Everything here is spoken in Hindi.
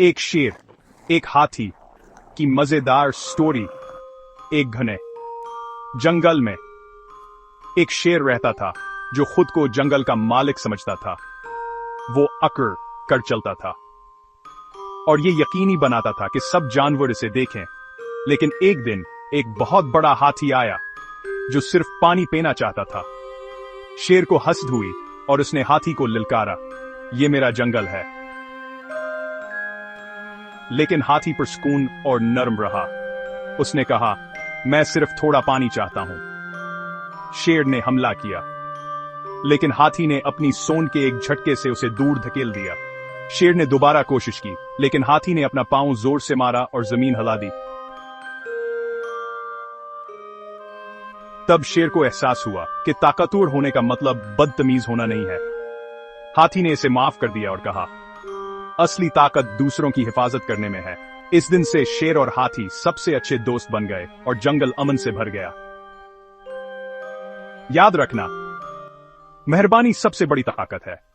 एक शेर, एक हाथी की मजेदार स्टोरी। एक घने जंगल में एक शेर रहता था जो खुद को जंगल का मालिक समझता था। वो अकड़ कर चलता था और ये यकीनी बनाता था कि सब जानवर इसे देखें। लेकिन एक दिन एक बहुत बड़ा हाथी आया जो सिर्फ पानी पीना चाहता था। शेर को हंसद हुई और उसने हाथी को लिलकारा, ये मेरा जंगल है। लेकिन हाथी पुरस्कून और नर्म रहा। उसने कहा, मैं सिर्फ थोड़ा पानी चाहता हूं। शेर ने हमला किया, लेकिन हाथी ने अपनी सूंड के एक झटके से उसे दूर धकेल दिया। शेर ने दोबारा कोशिश की, लेकिन हाथी ने अपना पांव जोर से मारा और जमीन हिला दी। तब शेर को एहसास हुआ कि ताकतवर होने का मतलब बदतमीज होना नहीं है। हाथी ने इसे माफ कर दिया और कहा, असली ताकत दूसरों की हिफाजत करने में है। इस दिन से शेर और हाथी सबसे अच्छे दोस्त बन गए और जंगल अमन से भर गया। याद रखना, मेहरबानी सबसे बड़ी ताकत है।